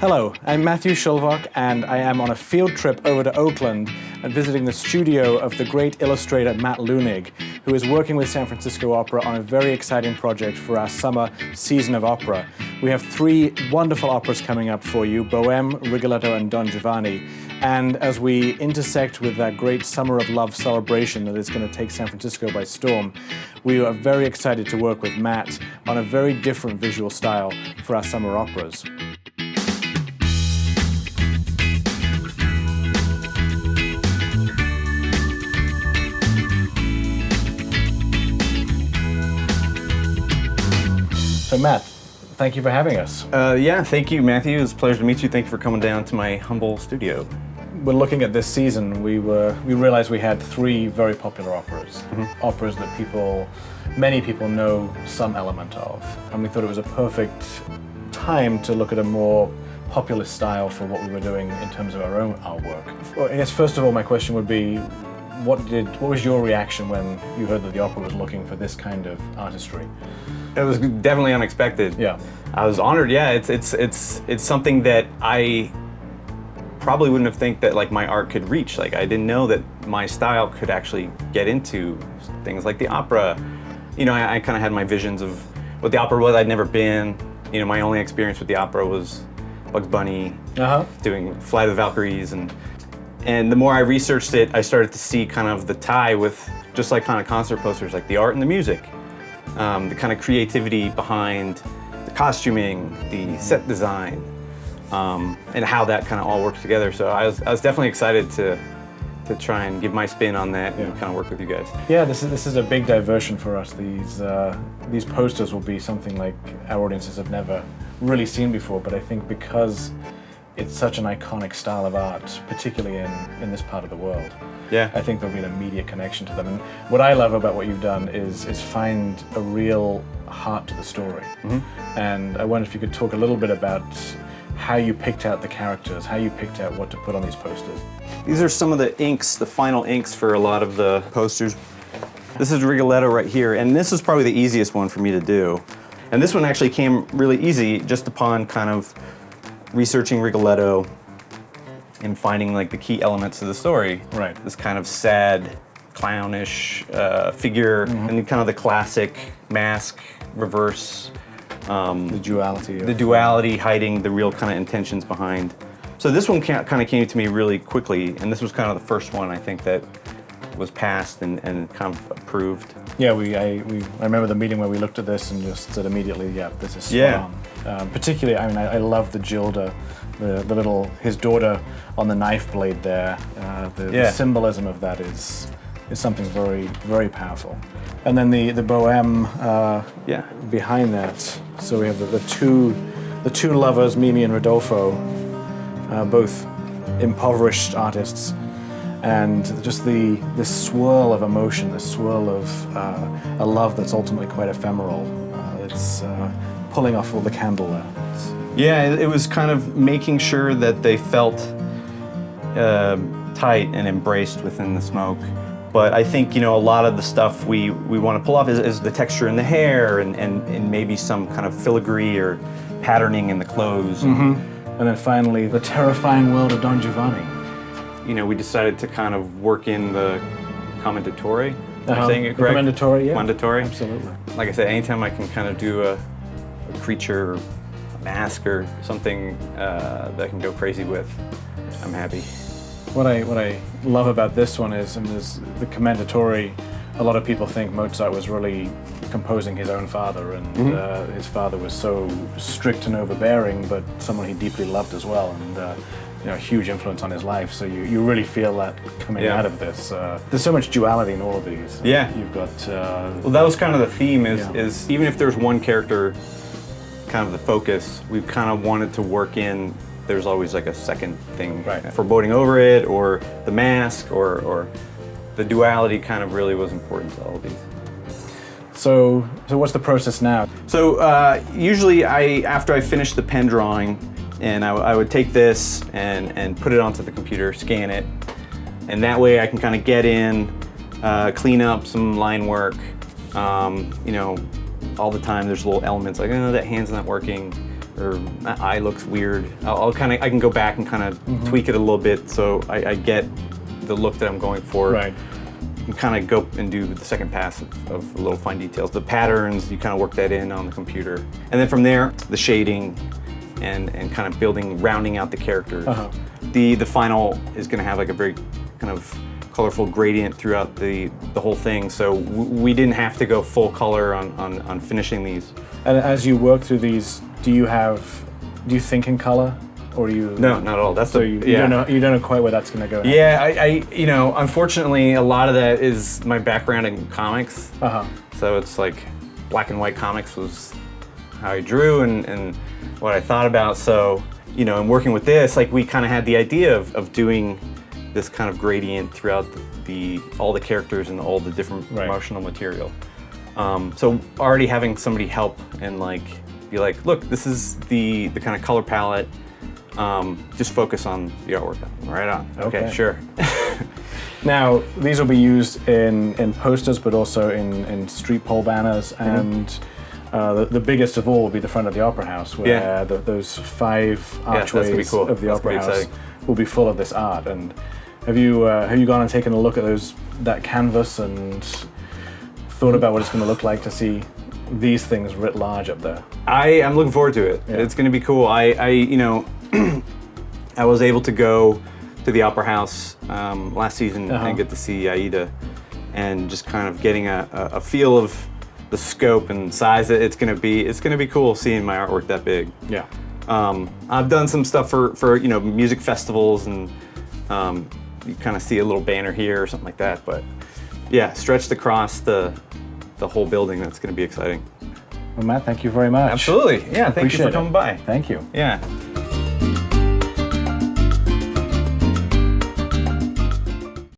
Hello, I'm Matthew Shilvock, and I am on a field trip over to Oakland and visiting the studio of the great illustrator Matt Leunig, who is working with San Francisco Opera on a very exciting project for our summer season of opera. We have 3 wonderful operas coming up for you, Bohème, Rigoletto, and Don Giovanni. And as we intersect with that great Summer of Love celebration that is going to take San Francisco by storm, we are very excited to work with Matt on a very different visual style for our summer operas. So Matt, thank you for having us. Yeah, thank you, Matthew. It's a pleasure to meet you. Thank you for coming down to my humble studio. When looking at this season, we realized we had 3 very popular operas. Operas that many people know some element of. And we thought it was a perfect time to look at a more populist style for what we were doing in terms of our own artwork. Well, I guess first of all, my question would be, what was your reaction when you heard that the opera was looking for this kind of artistry? It was definitely unexpected. Yeah. I was honored. Yeah, it's something that I probably wouldn't have think that like my art could reach. Like I didn't know that my style could actually get into things like the opera. You know, I kind of had my visions of what the opera was. I'd never been. You know, my only experience with the opera was Bugs Bunny, doing Flight of the Valkyries, and the more I researched it, I started to see kind of the tie with just like kind of concert posters, like the art and the music. The kind of creativity behind the costuming, the set design, and how that kind of all works together. So I was definitely excited to try and give my spin on that and kind of work with you guys. Yeah, this is a big diversion for us. These posters will be something like our audiences have never really seen before, but I think because it's such an iconic style of art, particularly in this part of the world. Yeah. I think there'll be an immediate connection to them. And what I love about what you've done is find a real heart to the story. And I wonder if you could talk a little bit about how you picked out the characters, how you picked out what to put on these posters. These are some of the inks, the final inks for a lot of the posters. This is Rigoletto right here, and this is probably the easiest one for me to do. And this one actually came really easy just upon kind of researching Rigoletto and finding like the key elements of the story. Right. This kind of sad, clownish figure, and then kind of the classic mask, reverse. The duality. The duality hiding the real kind of intentions behind. So this one kind of came to me really quickly, and this was kind of the first one I think that was passed and kind of approved. Yeah, I remember the meeting where we looked at this and just said immediately, yeah, this is spot on. Particularly, I mean, I love the Gilda, his daughter on the knife blade there. The symbolism of that is something very, very powerful. And then the Bohème behind that. So we have the two lovers, Mimi and Rodolfo, both impoverished artists. And just this swirl of emotion, this swirl of a love that's ultimately quite ephemeral. It's pulling off all the candle there. Yeah, it was kind of making sure that they felt tight and embraced within the smoke. But I think, you know, a lot of the stuff we want to pull off is the texture in the hair and maybe some kind of filigree or patterning in the clothes. And then finally, the terrifying world of Don Giovanni. You know, we decided to kind of work in the commendatore. Am I saying it correct? Commendatore, yeah. Commendatore. Absolutely. Like I said, anytime I can kind of do a creature, a mask, or something that I can go crazy with, I'm happy. What I love about this one is, the commendatore. A lot of people think Mozart was really composing his own father, and his father was so strict and overbearing, but someone he deeply loved as well, and you know, a huge influence on his life. So you really feel that coming out of this. There's so much duality in all of these. Yeah. You've got. Well, that was kind of the theme. Is even if there's one character, kind of the focus, we kind of wanted to work in. There's always like a second thing foreboding over it, or the mask, or the duality kind of really was important to all of these. So what's the process now? So usually after I finish the pen drawing, and I would take this and put it onto the computer, scan it, and that way I can kind of get in, clean up some line work. You know, all the time there's little elements like, oh, that hand's not working. or that eye looks weird. I can go back and kind of tweak it a little bit so I get the look that I'm going for. Right. You kind of go and do the second pass of the little fine details. The patterns, you kind of work that in on the computer. And then from there, the shading and kind of rounding out the characters. The final is going to have like a very kind of colorful gradient throughout the whole thing. So we didn't have to go full color on finishing these. And as you work through these, do you think in color? Or do you? No, not at all. That's you don't know quite where that's going to go. Yeah, I unfortunately, a lot of that is my background in comics. So it's like black and white comics was how I drew and what I thought about. So, and working with this, like we kind of had the idea of doing this kind of gradient throughout all the characters and all the different promotional material. So already having somebody help and like be like, look, this is the kind of color palette. Just focus on the artwork. Right on. Okay, sure. Now, these will be used in posters, but also in street pole banners, and the biggest of all will be the front of the Opera House, where those 5 archways of the Opera House will be full of this art. And have you gone and taken a look at that canvas and thought about what it's going to look like to see these things writ large up there? I'm looking forward to it. It's going to be cool. I was able to go to the Opera House last season and get to see Aida, and just kind of getting a feel of the scope and size that it's going to be. It's going to be cool seeing my artwork that big. Yeah. I've done some stuff for music festivals, and you kind of see a little banner here or something like that. But yeah, stretched across the whole building. That's going to be exciting. Well, Matt, thank you very much. Absolutely. Yeah, thank you for coming by. Thank you. Yeah.